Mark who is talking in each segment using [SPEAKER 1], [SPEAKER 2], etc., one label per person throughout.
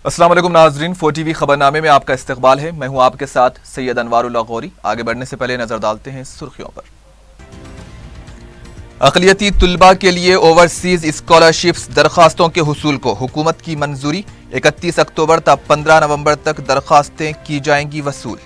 [SPEAKER 1] अस्सलाम वालेकुम नाजरीन, 4TV खबरनामे में आपका इस्तकबाल है। मैं हूं आपके साथ सैयद अनवारुल्लाह गौरी। आगे बढ़ने से पहले नजर डालते हैं सुर्खियों पर। अक़लियती तुलबा के लिए ओवरसीज स्कॉलरशिप्स दरखास्तों के हुसूल को हुकूमत की मंजूरी। 31 अक्टूबर तक 15 नवंबर तक दरखास्तें की जाएंगी वसूल।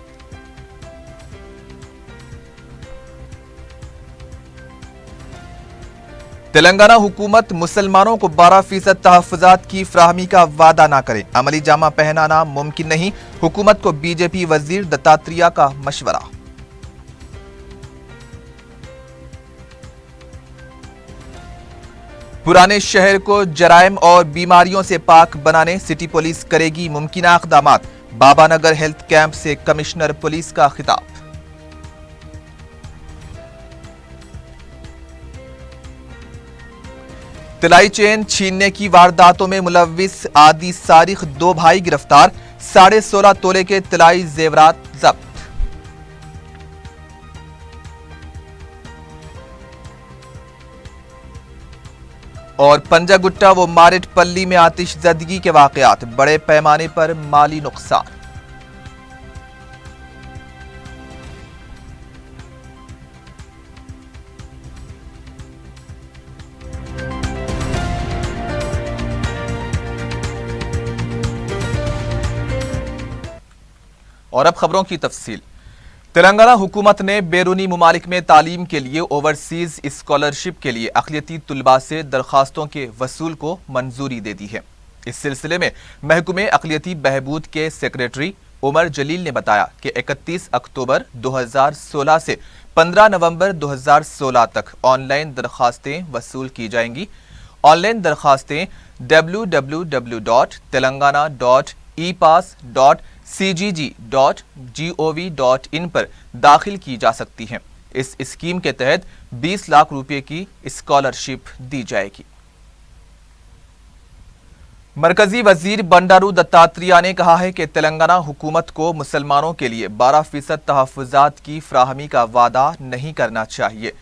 [SPEAKER 1] तेलंगाना हुकूमत मुसलमानों को 12% तहफ़्फ़ुज़ात की फ़राहमी का वादा ना करे, अमली जामा पहनाना मुमकिन नहीं। हुकूमत को बीजेपी वज़ीर दत्तात्रेय का मशवरा। पुराने शहर को जराइम और बीमारियों से पाक बनाने सिटी पुलिस करेगी मुमकिना इक़दामात। बाबानगर हेल्थ कैंप से कमिश्नर पुलिस का खिताब। तिलाई चेन छीनने की वारदातों में मुलव्विस आदि सारिख 2 भाई गिरफ्तार। 16.5 तोले के तिलाई जेवरात जब्त। और पंजागुट्टा व मारेटपल्ली में आतिशज़दगी के वाक़यात, बड़े पैमाने पर माली नुकसान। और अब खबरों की तफसील। तेलंगाना हुकूमत ने बैरूनी मुमालिक में तालीम के लिए ओवरसीज स्कॉलरशिप के लिए अक़लियती तुलबा से दरखास्तों के वसूल को मंजूरी दे दी है। इस सिलसिले में महकमे अक़लियती बहबूद के सेक्रेटरी उमर जलील ने बताया कि 31 अक्टूबर 2016 से 15 नवंबर 2016 तक ऑनलाइन दरखास्तें वसूल की जाएंगी। ऑनलाइन दरखास्तें www.telangana.epass.cgg.gov.in पर दाखिल की जा सकती हैं। इस स्कीम के तहत 20 लाख रुपए की स्कॉलरशिप दी जाएगी। मरकजी वजीर बंडारू दत्तात्रेय ने कहा है कि तेलंगाना हुकूमत को मुसलमानों के लिए 12% तहफ़्फ़ुज़ात की फ़राहमी का वादा नहीं करना चाहिए।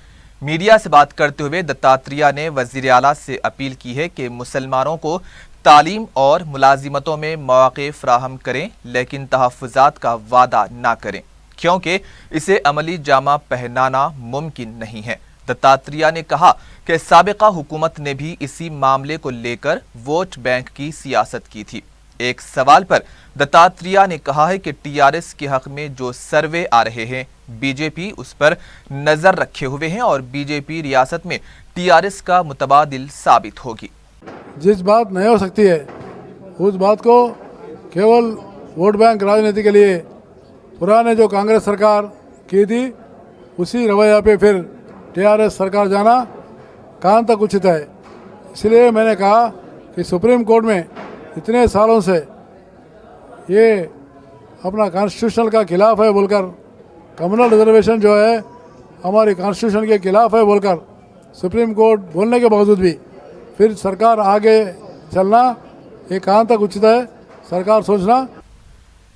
[SPEAKER 1] मीडिया से बात करते हुए दत्तात्रेय ने वज़ीर आला से अपील की है कि मुसलमानों को तालीम और मुलाजिमतों में मौक़े फ़राहम करें, लेकिन तहफ़्फ़ुज़ात का वादा ना करें, क्योंकि इसे अमली जामा पहनाना मुमकिन नहीं है। दत्तात्रेय ने कहा कि साबिक़ा हुकूमत ने भी इसी मामले को लेकर वोट बैंक की सियासत की थी। एक सवाल पर दत्तात्रेय ने कहा है कि टीआरएस के हक में जो सर्वे आ रहे हैं, बीजेपी उस पर नजर रखे हुए हैं और बीजेपी रियासत में टीआरएस का मुतबादिल साबित होगी।
[SPEAKER 2] जिस बात नहीं हो सकती है उस बात को केवल वोट बैंक राजनीति के लिए पुराने जो कांग्रेस सरकार की थी उसी रवैया पे फिर टीआरएस सरकार जाना कहाँ तक उचित है। इसलिए मैंने कहा कि सुप्रीम कोर्ट में इतने सालों से ये अपना कॉन्स्टिट्यूशन का खिलाफ है बोलकर, कम्युनल रिजर्वेशन जो है हमारी कॉन्स्टिट्यूशन के खिलाफ है बोलकर सुप्रीम कोर्ट बोलने के बावजूद भी फिर सरकार आगे चलना ये कहाँ तक उचित है, सरकार सोचना।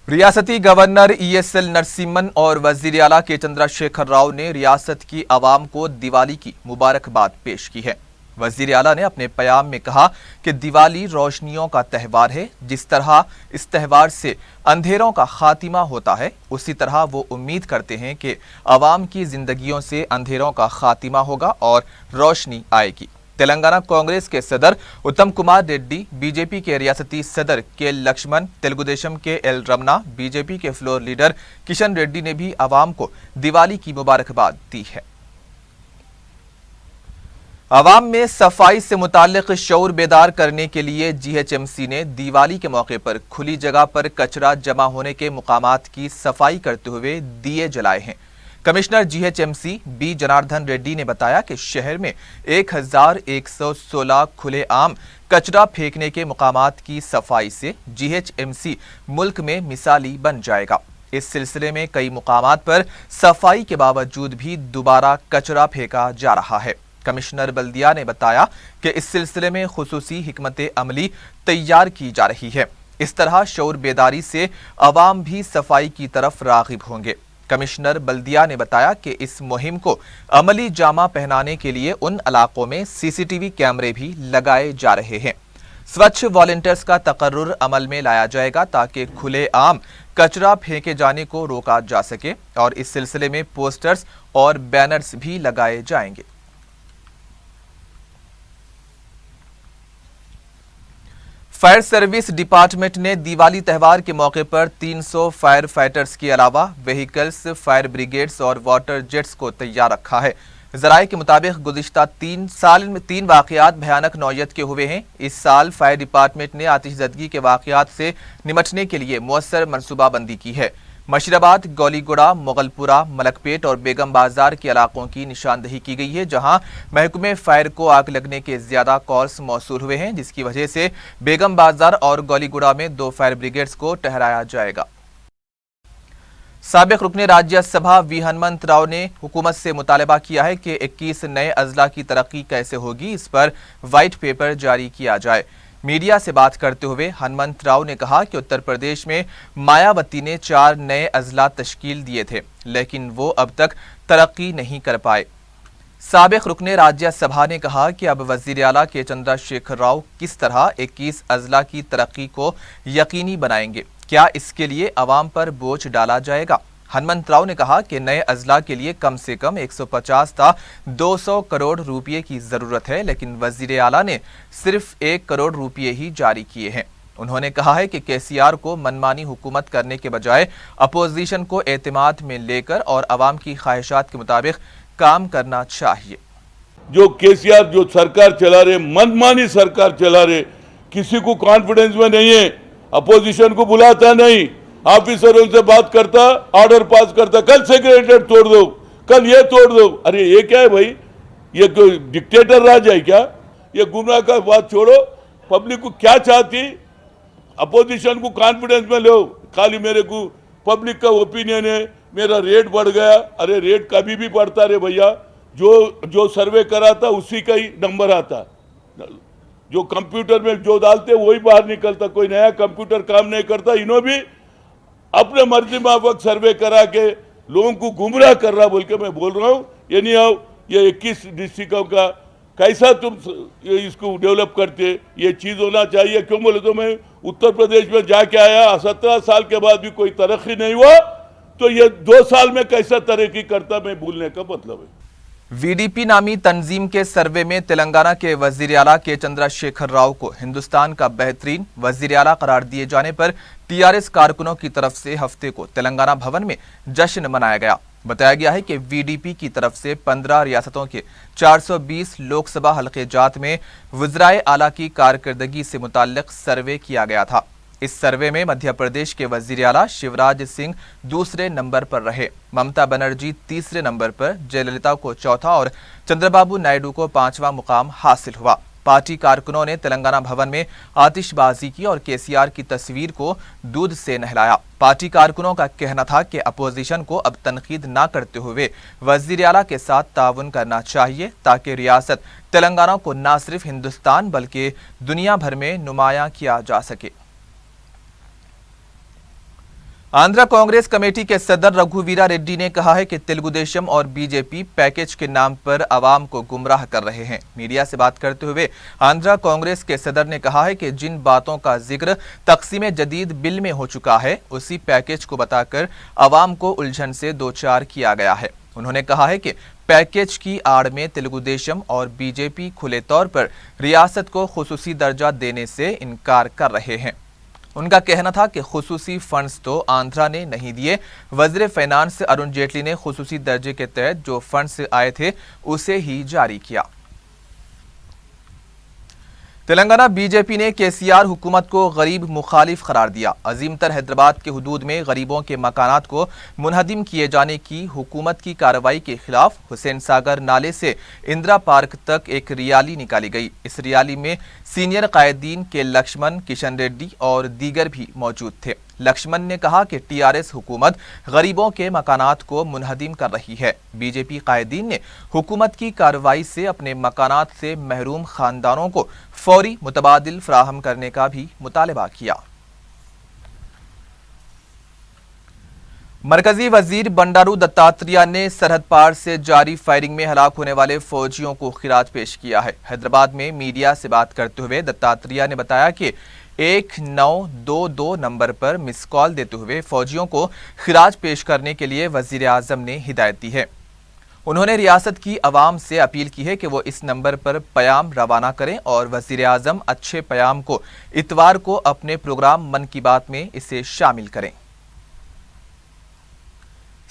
[SPEAKER 1] रियासती गवर्नर ESL नरसिम्हन और वज़ीर आला के चंद्रशेखर राव ने रियासत की आवाम को दिवाली की मुबारकबाद पेश की है। वज़ीर आला ने अपने पैगाम में कहा कि दिवाली रोशनियों का त्यौहार है। जिस तरह इस त्यौहार से अंधेरों का खात्मा होता है, उसी तरह वो उम्मीद करते हैं कि आवाम की जिंदगियों से अंधेरों का खात्मा होगा और रोशनी आएगी। तेलंगाना कांग्रेस के सदर उत्तम कुमार रेड्डी, बीजेपी के रियासती सदर के लक्ष्मण, तेलुगुदेशम के एल रमना, बीजेपी के फ्लोर लीडर किशन रेड्डी ने भी आवाम को दिवाली की मुबारकबाद दी है। आवाम में सफाई से मुताल्लिक शऊर बेदार करने के लिए GHMC ने दिवाली के मौके पर खुली जगह पर कचरा जमा होने के मुकामात की सफाई करते हुए दिए जलाए हैं। Commissioner GHMC B Janardhan Reddy ने बताया कि शहर में 1116 खुले आम कचरा फेंकने के मुकामात की सफाई से GHMC मुल्क में मिसाली बन जाएगा। इस सिलसिले में कई मुकामात पर सफाई के बावजूद भी दोबारा कचरा फेंका जा रहा है। कमिश्नर बल्दिया ने बताया कि इस सिलसिले में खुसूसी हिकमत अमली तैयार की जा रही है। इस तरह शऊर बेदारी से अवाम भी सफाई की तरफ राग़िब होंगे। कमिश्नर बल्दिया ने बताया कि इस मुहिम को अमली जामा पहनाने के लिए उन इलाकों में CCTV कैमरे भी लगाए जा रहे हैं। स्वच्छ वॉलंटियर्स का तकर्रुर अमल में लाया जाएगा ताकि खुले आम कचरा फेंके जाने को रोका जा सके और इस सिलसिले में पोस्टर्स और बैनर्स भी लगाए जाएंगे। फायर सर्विस डिपार्टमेंट ने दिवाली त्यौहार के मौके पर 300 फायर फाइटर्स के अलावा व्हीकल्स, फायर ब्रिगेड्स और वाटर जेट्स को तैयार रखा है। ज़राए के मुताबिक गुज़िश्ता 3 साल में 3 वाक़यात भयानक नौयत के हुए हैं। इस साल फायर डिपार्टमेंट ने आतिशज़दगी के वाक़यात से निपटने के लिए मुअस्सर मनसूबाबंदी की है। मशीराबाद, गौलीगुड़ा, मुगलपुरा, मलकपेट और बेगम बाजार के इलाकों की निशानदही की गई है, जहां महकमे फायर को आग लगने के ज्यादा कॉल्स मौसूल हुए हैं, जिसकी वजह से बेगम बाजार और गौलीगुड़ा में 2 फायर ब्रिगेड्स को ठहराया जाएगा। साबिक रुकने राज्यसभा वी हनुमंत राव ने हुकूमत से मुतालबा किया है कि 21 नए अजला की तरक्की कैसे होगी, इस पर व्हाइट पेपर जारी किया जाए। मीडिया से बात करते हुए हनुमंत राव ने कहा कि उत्तर प्रदेश में मायावती ने 4 नए अजला तश्कील दिए थे, लेकिन वो अब तक तरक्की नहीं कर पाए। साबिक रुकने राज्यसभा ने कहा कि अब वजीर आला के चंद्रशेखर राव किस तरह 21 अजला की तरक्की को यकीनी बनाएंगे, क्या इसके लिए अवाम पर बोझ डाला जाएगा। हनुमंत राव ने कहा कि नए अजला के लिए कम से कम 150 था 200 करोड़ रुपये की जरूरत है, लेकिन वजीर आला ने सिर्फ 1 करोड़ रुपये ही जारी किए हैं। उन्होंने कहा है कि केसीआर को मनमानी हुकूमत करने के बजाय अपोजिशन को एतमाद में लेकर और अवाम की ख्वाहिशात के मुताबिक काम करना चाहिए।
[SPEAKER 3] जो केसीआर जो सरकार चला रहे, मनमानी सरकार चला रहे, किसी को कॉन्फिडेंस में नहीं है, अपोजिशन को बुलाता नहीं, ऑफिसरों से बात करता, ऑर्डर पास करता, कल सेक्रेटरीट तोड़ दो, कल ये तोड़ दो। अरे ये क्या है भाई, ये कोई डिक्टेटर राज है क्या? ये गुमराह का बात छोड़ो, पब्लिक को क्या चाहती, अपोजिशन को कॉन्फिडेंस में लो। खाली मेरे को पब्लिक का ओपिनियन है, मेरा रेट बढ़ गया। अरे रेट कभी भी बढ़ता रे भैया, जो सर्वे करा था उसी का ही नंबर आता, जो कंप्यूटर में जो डालते वही बाहर निकलता, कोई नया कंप्यूटर काम नहीं करता। इन्हों भी अपने मर्जी माफक सर्वे करा के लोगों को गुमराह कर रहा बोल के मैं बोल रहा हूँ। ये नहीं आओ, ये 21 डिस्ट्रिक्टों का कैसा तुम इसको डेवलप करते, ये चीज़ होना चाहिए। क्यों बोले तो मैं उत्तर प्रदेश में जाके आया, 17 साल के बाद भी कोई तरक्की नहीं हुआ, तो ये 2 साल में कैसा तरक्की करता, मैं बोलने का मतलब है।
[SPEAKER 1] वीडीपी नामी तंजीम के सर्वे में तेलंगाना के वजीर आला के चंद्रशेखर राव को हिंदुस्तान का बेहतरीन वजीर आला करार दिए जाने पर टीआरएस कारकुनों की तरफ से हफ्ते को तेलंगाना भवन में जश्न मनाया गया। बताया गया है कि वीडीपी की तरफ से 15 रियासतों के 420 लोकसभा हल्के जात में वज़राए आला की कारकर्दगी से मुताल्लिक सर्वे किया गया था। इस सर्वे में मध्य प्रदेश के वजीर आला शिवराज सिंह दूसरे नंबर पर रहे, ममता बनर्जी तीसरे नंबर पर, जयललिता को चौथा और चंद्रबाबू नायडू को 5वां मुकाम हासिल हुआ। पार्टी कारकुनों ने तेलंगाना भवन में आतिशबाजी की और केसीआर की तस्वीर को दूध से नहलाया। पार्टी कारकुनों का कहना था कि अपोजिशन को अब तनकीद ना करते हुए वजीर आला के साथ ताउन करना चाहिए, ताकि रियासत तेलंगाना को न सिर्फ हिंदुस्तान बल्कि दुनिया भर में नुमायां किया जा सके। आंध्र कांग्रेस कमेटी के सदर रघुवीरा रेड्डी ने कहा है कि तेलुगुदेशम और बीजेपी पैकेज के नाम पर आवाम को गुमराह कर रहे हैं। मीडिया से बात करते हुए आंध्र कांग्रेस के सदर ने कहा है कि जिन बातों का जिक्र तक़सीम जदीद बिल में हो चुका है, उसी पैकेज को बताकर आवाम को उलझन से दो चार किया गया है। उन्होंने कहा है कि पैकेज की आड़ में तेलुगुदेशम और बीजेपी खुले तौर पर रियासत को खुसूसी दर्जा देने से इनकार कर रहे हैं। उनका कहना था कि खुसूसी फंड्स तो आंध्रा ने नहीं दिए, वज़ीर फाइनेंस अरुण जेटली ने खुसूसी दर्जे के तहत जो फंड्स आए थे उसे ही जारी किया। तेलंगाना बीजेपी ने केसीआर हुकूमत को गरीब मुखालिफ करार दिया। अजीमतर हैदराबाद के हुदूद में गरीबों के मकानात को मुनहदिम किए जाने की हुकूमत की कार्रवाई के खिलाफ हुसैन सागर नाले से इंदिरा पार्क तक एक रैली निकाली गई। इस रैली में सीनियर कायदीन के लक्ष्मण, किशन रेड्डी और दीगर भी मौजूद थे। लक्ष्मण ने कहा कि टीआरएस हुकूमत गरीबों के मकानात को मुनहदिम कर रही है। बीजेपी कायदीन ने हुकूमत की कार्रवाई से अपने मकानात से महरूम खानदानों को फौरी मुतबादिल फराहम करने का भी मुतालबा किया। मरकजी वजीर बंडारू दत्तात्रेय ने सरहद पार से जारी फायरिंग में हलाक होने वाले फौजियों को खिराज पेश किया है। हैदराबाद में मीडिया से बात करते हुए दत्तात्रेय ने बताया कि 1922 नंबर पर मिस कॉल देते हुए फौजियों को खिराज पेश करने के लिए वजीर आजम ने हिदायत दी है। उन्होंने रियासत की आवाम से अपील की है कि वो इस नंबर पर प्याम रवाना करें और वजीर आजम अच्छे प्याम को इतवार को अपने प्रोग्राम मन की बात में इसे शामिल करें।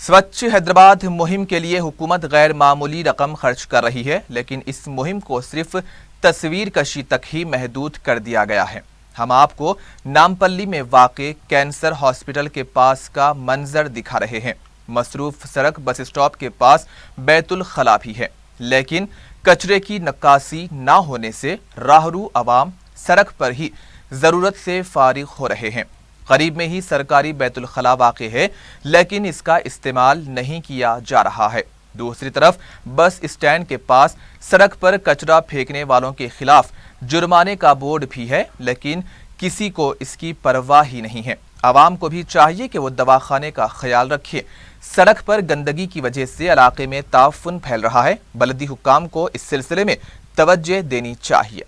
[SPEAKER 1] स्वच्छ हैदराबाद मुहिम के लिए हुकूमत गैर मामूली रकम खर्च कर रही है, लेकिन इस मुहिम को सिर्फ तस्वीर कशी तक ही महदूद कर दिया गया है। हम आपको नामपल्ली में वाक़े कैंसर हॉस्पिटल के पास का मंजर दिखा रहे हैं। मसरूफ सड़क बस स्टॉप के पास बैतुल खला भी है, लेकिन कचरे की नक्कासी ना होने से राहरू अवाम सड़क पर ही ज़रूरत से फारिग हो रहे हैं। करीब में ही सरकारी बैतुल खला वाक़े है, लेकिन इसका इस्तेमाल नहीं किया जा रहा है। दूसरी तरफ बस स्टैंड के पास सड़क पर कचरा फेंकने वालों के खिलाफ जुर्माने का बोर्ड भी है, लेकिन किसी को इसकी परवाह ही नहीं है। आवाम को भी चाहिए कि वो दवाखाने का ख्याल रखे। सड़क पर गंदगी की वजह से इलाके में ताफुन फैल रहा है। बलदी हुक्काम को इस सिलसिले में तवज्जो देनी चाहिए।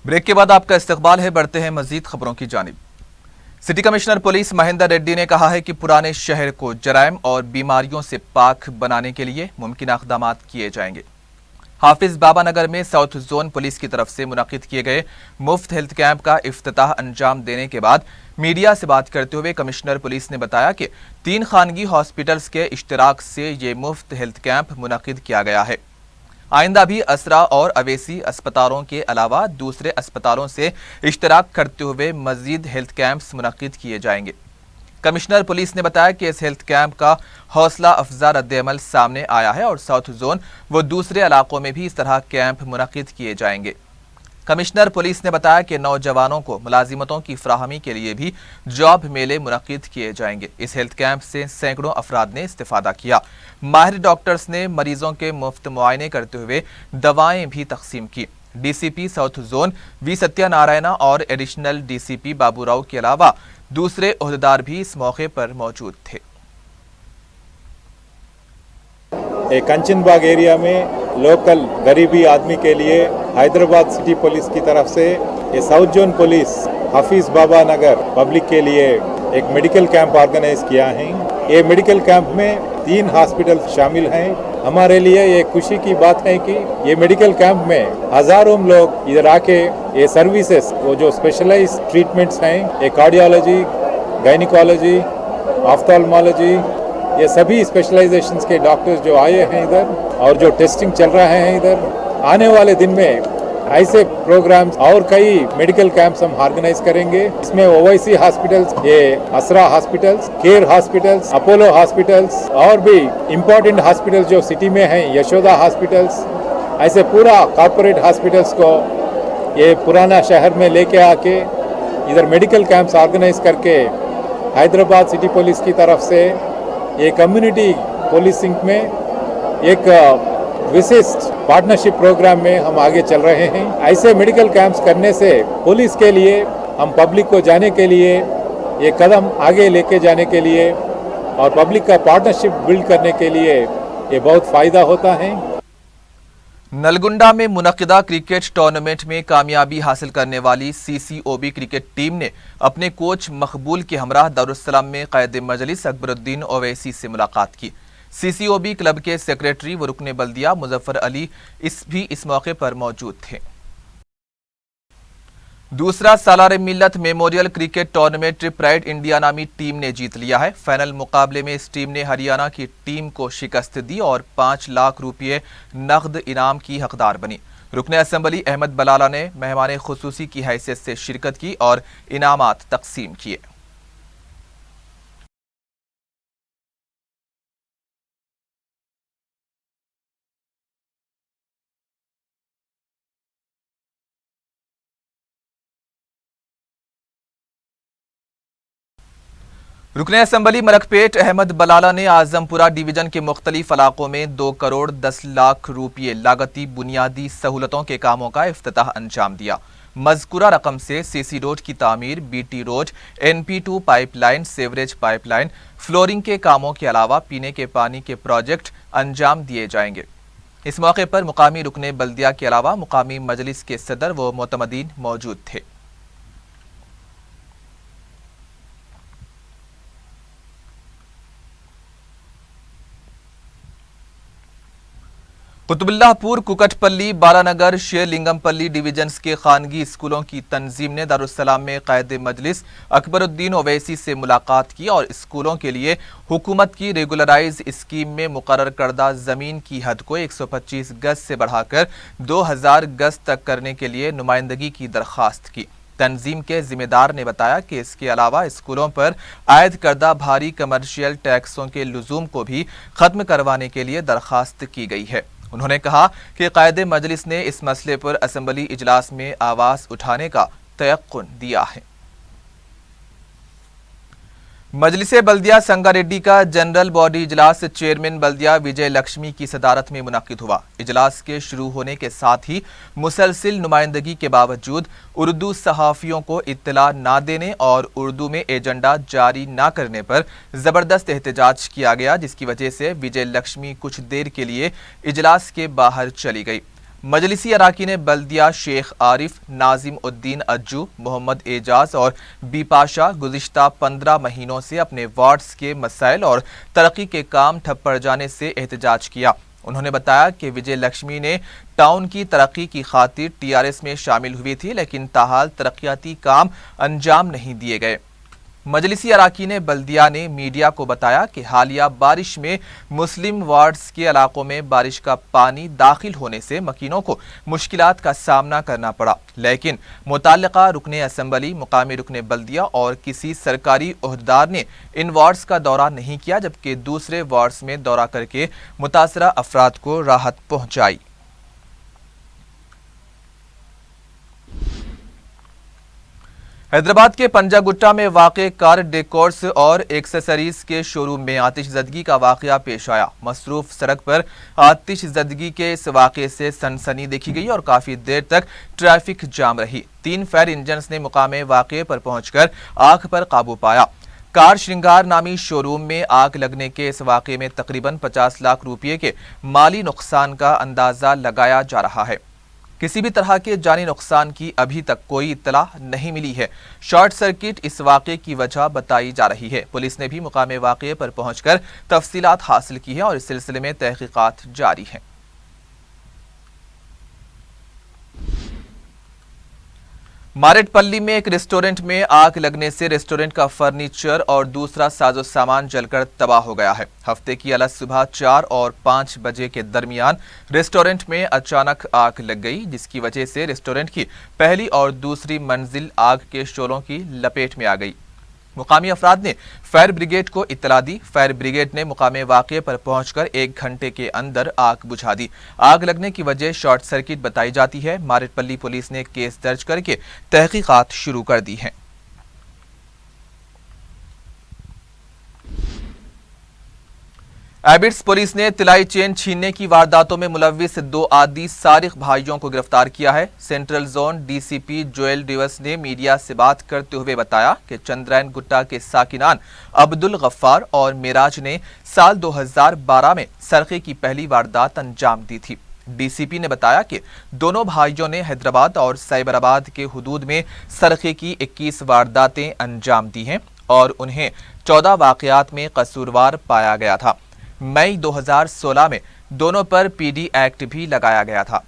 [SPEAKER 1] ब्रेक के बाद आपका इस्तकबाल है। बढ़ते हैं मजीद खबरों की जानिब। City commissioner police Mahendra Reddy ने कहा है कि पुराने शहर को जराइम और बीमारियों से पाक बनाने के लिए मुमकिन इक़दाम किए जाएंगे। हाफिज बाबा नगर में साउथ जोन पुलिस की तरफ से मुनक्किद किए गए मुफ्त हेल्थ कैंप का इफ्तिताह अंजाम देने के बाद मीडिया से बात करते हुए कमिश्नर पुलिस ने बताया कि 3 खानगी हॉस्पिटल्स के इश्तराक से ये मुफ्त हेल्थ कैंप मुनक्किद किया गया है। आइंदा भी असरा और अवेसी अस्पतालों के अलावा दूसरे अस्पतालों से इश्तराक करते हुए मजीद हेल्थ कैंप्स मुनक्किद किए जाएंगे। कमिश्नर पुलिस ने बताया कि इस हेल्थ कैंप का हौसला अफजा रद्द-ए-अमल सामने आया है और साउथ जोन व दूसरे इलाकों में भी इस तरह कैंप मुनक्किद किए जाएंगे। कमिश्नर पुलिस ने बताया कि नौजवानों को मुलाजिमतों की फराहमी के लिए भी जॉब मेले मुनक्किद किए जाएंगे। इस हेल्थ कैंप से सैकड़ों अफराद ने इस्तिफादा किया। माहिर डॉक्टर्स ने मरीजों के मुफ्त मुआयने करते हुए दवाएं भी तकसीम की। DCP south zone V Satyanarayana और एडिशनल डीसीपी बाबूराव के अलावा दूसरे ओहदेदार भी इस मौके पर मौजूद थे।
[SPEAKER 4] कंचनबाग एरिया में लोकल गरीबी आदमी के लिए हैदराबाद सिटी पुलिस की तरफ से ये साउथ जोन पुलिस हाफिज बाबा नगर पब्लिक के लिए एक मेडिकल कैंप ऑर्गेनाइज किया है। ये मेडिकल कैंप में 3 हॉस्पिटल शामिल हैं। हमारे लिए ये खुशी की बात है कि ये मेडिकल कैंप में हजारों लोग इधर आके ये सर्विसेज वो जो स्पेशलाइज ट्रीटमेंट्स हैं, ये कार्डियोलॉजी, गायनिकोलॉजी, ऑफ्थाल्मोलॉजी, ये सभी स्पेशलाइजेशंस के डॉक्टर्स जो आए हैं इधर और जो टेस्टिंग चल रहा है इधर, आने वाले दिन में ऐसे प्रोग्राम्स और कई मेडिकल कैंप्स हम ऑर्गेनाइज करेंगे। इसमें ओवैसी हॉस्पिटल्स, ये Asra hospitals, care hospitals, Apollo hospitals और भी इम्पोर्टेंट हॉस्पिटल्स जो सिटी में हैं, यशोदा हॉस्पिटल्स, ऐसे पूरा कॉर्पोरेट हॉस्पिटल्स को ये पुराना शहर में लेके आके इधर मेडिकल कैंप्स ऑर्गेनाइज करके हैदराबाद सिटी पुलिस की तरफ से ये कम्युनिटी पुलिसिंग में एक विशिष्ट पार्टनरशिप प्रोग्राम में हम आगे चल रहे हैं। ऐसे मेडिकल कैंप्स करने से पुलिस के लिए, हम पब्लिक को जाने के लिए, ये कदम आगे लेके जाने के लिए और पब्लिक का पार्टनरशिप बिल्ड करने के लिए ये बहुत फ़ायदा होता है।
[SPEAKER 1] नलगुंडा में मुनक्किदा क्रिकेट टूर्नामेंट में कामयाबी हासिल करने वाली सीसीओबी क्रिकेट टीम ने अपने कोच मकबूल के हमराह दारुस्सलाम में क़ायद मजलिस अकबरुद्दीन ओवैसी से मुलाकात की। सीसीओबी क्लब के सेक्रेटरी व रुकने बल्दिया मुजफ्फर अली इस मौके पर मौजूद थे। दूसरा सालारे मिल्लत memorial cricket tournament pride India नामी टीम ने जीत लिया है। फाइनल मुकाबले में इस टीम ने हरियाणा की टीम को शिकस्त दी और 5 लाख रुपये नकद इनाम की हकदार बनी। रुकने असम्बली अहमद बलाला ने मेहमान खुसूसी की हैसियत से शिरकत की और इनामात तकसीम किए। रुकने असम्बली मलकपेट अहमद बलाला ने आजमपुरा डिवीजन के मुख्तलिफ इलाकों में 2 करोड़ 10 लाख रुपये लागती बुनियादी सहूलतों के कामों का इफ्तिताह अंजाम दिया। मज़कूरा रकम से सीसी रोड की तामीर, BT road, NP2 pipeline, sewerage pipeline, flooring के कामों के अलावा पीने के पानी के प्रोजेक्ट अंजाम दिए जाएंगे। इस मौके पर मुकामी रुकने बल्दिया के अलावा मुकामी मजलिस के सदर व मोतमदीन मौजूद थे। कुतुबुल्लाहपुर, कुकटपल्ली, बालानगर, शेरलिंगमपल्ली डिवीजन्स के खानगी स्कूलों की तंजीम ने दारुस्सलाम में कायद मजलिस अकबरुद्दीन ओवैसी से मुलाकात की और स्कूलों के लिए हुकूमत की रेगुलराइज स्कीम में मुकर्रर करदा ज़मीन की हद को 125 गज से बढ़ाकर 2000 गज तक करने के लिए नुमाइंदगी की दरख्वास्त की। तंजीम के जिम्मेदार ने बताया कि इसके अलावा स्कूलों पर आयद करदा भारी कमर्शियल टैक्सों के लुजूम को भी खत्म करवाने के लिए दरख्वास्त की गई है। उन्होंने कहा कि कायदे मजलिस ने इस मसले पर असेंबली इजलास में आवाज़ उठाने का तयक्कुन दिया है। मजलिसे बल्दिया संगारेड्डी का जनरल बॉडी इजलास चेयरमैन बल्दिया विजय लक्ष्मी की सदारत में मुनक्किद हुआ। इजलास के शुरू होने के साथ ही मुसलसिल नुमाइंदगी के बावजूद उर्दू सहाफ़ियों को इत्तला ना देने और उर्दू में एजेंडा जारी ना करने पर ज़बरदस्त एहतजाज किया गया, जिसकी वजह से विजय लक्ष्मी कुछ देर के लिए इजलास के बाहर चली गई। मजलिसी अराकीन बल्दिया शेख आरिफ, नाजिम उद्दीन अज्जू, मोहम्मद एजाज और बिपाशा गुज़िश्ता 15 महीनों से अपने वार्ड्स के मसाइल और तरक्की के काम ठप पड़ जाने से एहतजाज किया। उन्होंने बताया कि विजय लक्ष्मी ने टाउन की तरक्की की खातिर TRS में शामिल हुई थी, लेकिन ताहाल तरक्याती काम अंजाम नहीं दिए गए। मजलिसी अराकीन बल्दिया ने मीडिया को बताया कि हालिया बारिश में मुस्लिम वार्ड्स के इलाकों में बारिश का पानी दाखिल होने से मकीनों को मुश्किलात का सामना करना पड़ा, लेकिन मुताल्लिका रुकने असेंबली, मुकामी रुकने बल्दिया और किसी सरकारी ओहदेदार ने इन वार्ड्स का दौरा नहीं किया, जबकि दूसरे वार्ड्स में दौरा करके मुतासरा अफराद को राहत पहुंचाई। हैदराबाद के पंजागुट्टा में वाक़े कार डेकोर्स और एक्सेसरीज के शोरूम में आतिशज़दगी का वाक़या पेश आया। मसरूफ सड़क पर आतिशज़दगी के इस वाक़े से सनसनी देखी गई और काफ़ी देर तक ट्रैफिक जाम रही। 3 फायर इंजन्स ने मुकामे वाक़े पर पहुंचकर आग पर काबू पाया। कार श्रृंगार नामी शोरूम में आग लगने के इस वाक़े में तकरीबन 50 लाख रुपये के माली नुकसान का अंदाज़ा लगाया जा रहा है। किसी भी तरह के जानी नुकसान की अभी तक कोई इत्तला नहीं मिली है। शॉर्ट सर्किट इस वाक़े की वजह बताई जा रही है। पुलिस ने भी मुकामे वाक़े पर पहुंचकर तफसीलात हासिल की है और इस सिलसिले में तहकीकात जारी हैं। मारेटपल्ली में एक रेस्टोरेंट में आग लगने से रेस्टोरेंट का फर्नीचर और दूसरा साजो सामान जलकर तबाह हो गया है। हफ्ते की अलग सुबह 4 और 5 बजे के दरमियान रेस्टोरेंट में अचानक आग लग गई, जिसकी वजह से रेस्टोरेंट की पहली और दूसरी मंजिल आग के शोलों की लपेट में आ गई। मुकामी अफराद ने फायर ब्रिगेड को इत्तला दी। फायर ब्रिगेड ने मुकामे वाक़े पर पहुंचकर 1 घंटे के अंदर आग बुझा दी। आग लगने की वजह शॉर्ट सर्किट बताई जाती है। मारेटपल्ली पुलिस ने केस दर्ज करके तहकीकात शुरू कर दी हैं। एबिट्स पुलिस ने तिलाई चेन छीनने की वारदातों में मुलव्विस 2 आदी सारिक भाइयों को गिरफ्तार किया है। सेंट्रल जोन DCP जोएल डिवस ने मीडिया से बात करते हुए बताया कि चंद्रायन गुट्टा के साकिनान अब्दुल गफ्फार और मेराज ने साल 2012 में सरके की पहली वारदात अंजाम दी थी। DCP ने बताया कि दोनों भाइयों ने हैदराबाद और साइबराबाद के हुदूद में सरके की 21 वारदातें अंजाम दी हैं और उन्हें 14 वाक़यात में कसूरवार पाया गया था। मई 2016 में दोनों पर PD एक्ट भी लगाया गया था।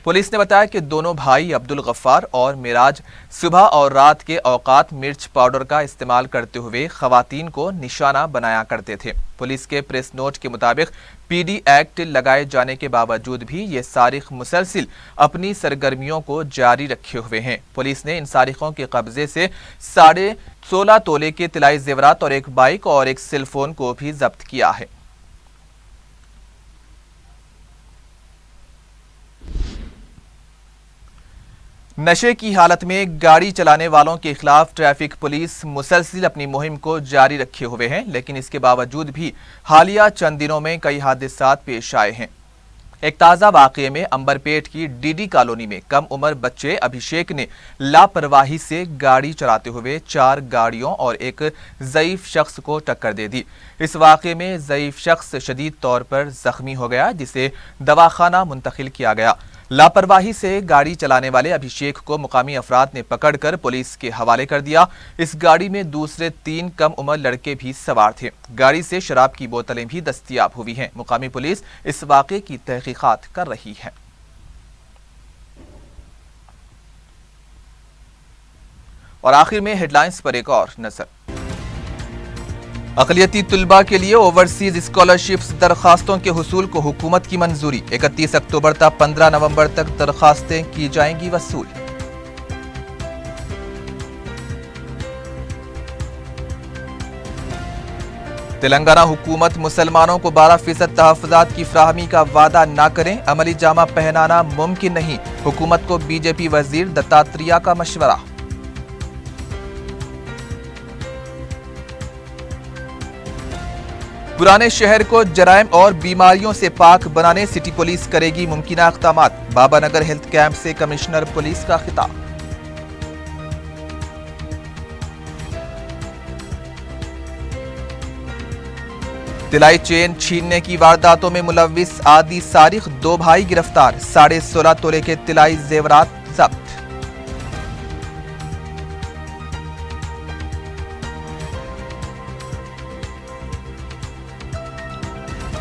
[SPEAKER 1] पुलिस ने बताया कि दोनों भाई अब्दुल गफ्फार और मिराज सुबह और रात के औकात मिर्च पाउडर का इस्तेमाल करते हुए खवातीन को निशाना बनाया करते थे। पुलिस के प्रेस नोट के मुताबिक PD एक्ट लगाए जाने के बावजूद भी ये सारिक मुसलसिल अपनी सरगर्मियों को जारी रखे हुए हैं। पुलिस ने इन सारिकों के कब्जे से 16.5 तोले के तिलाई जेवरात और एक बाइक और एक सेलफोन को भी जब्त किया है। नशे की हालत में गाड़ी चलाने वालों के खिलाफ ट्रैफिक पुलिस मुसलसिल अपनी मुहिम को जारी रखे हुए हैं, लेकिन इसके बावजूद भी हालिया चंद दिनों में कई हादसात पेश आए हैं। ایک تازہ واقعے میں امبرپیٹ کی ڈی ڈی کالونی میں کم عمر بچے ابھیشیک نے لاپرواہی سے گاڑی چلاتے ہوئے 4 گاڑیوں اور ایک ضعیف شخص کو ٹکر دے دی۔ اس واقعے میں ضعیف شخص شدید طور پر زخمی ہو گیا جسے دواخانہ منتقل کیا گیا۔ لاپرواہی سے گاڑی چلانے والے ابھیشیک کو مقامی افراد نے پکڑ کر پولیس کے حوالے کر دیا۔ اس گاڑی میں دوسرے 3 کم عمر لڑکے بھی سوار تھے۔ گاڑی سے شراب کی بوتلیں بھی دستیاب ہوئی ہیں۔ مقامی پولیس اس واقعے کی تحقیقات کر رہی ہے۔ اور آخر میں ہیڈ لائنز پر ایک اور نظر۔ اقلیتی طلباء کے لیے اوورسیز اسکالرشپس درخواستوں کے حصول کو حکومت کی منظوری۔ 31 اکتوبر تا 15 نومبر تک درخواستیں کی جائیں گی وصول۔ تلنگانہ حکومت مسلمانوں کو 12% تحفظات کی فراہمی کا وعدہ نہ کریں، عملی جامہ پہنانا ممکن نہیں، حکومت کو بی جے پی وزیر دتاتریہ کا مشورہ۔ پرانے شہر کو جرائم اور بیماریوں سے پاک بنانے سٹی پولیس کرے گی ممکنہ اقدامات، بابا نگر ہیلتھ کیمپ سے کمشنر پولیس کا خطاب۔ طلائی چین چھیننے کی وارداتوں میں ملوث عادی سارق 2 بھائی گرفتار، 16.5 تولے کے طلائی زیورات ضبط۔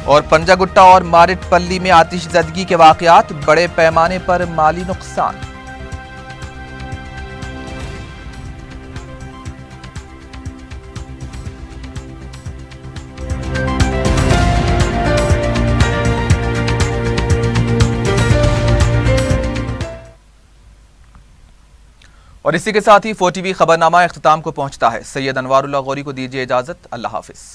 [SPEAKER 1] اور پنجا گٹا اور مارٹ پلی میں آتش زدگی کے واقعات، بڑے پیمانے پر مالی نقصان۔ اور اسی کے ساتھ ہی 4TV خبرنامہ اختتام کو پہنچتا ہے۔ سید انوار اللہ غوری کو دیجیے اجازت، اللہ حافظ۔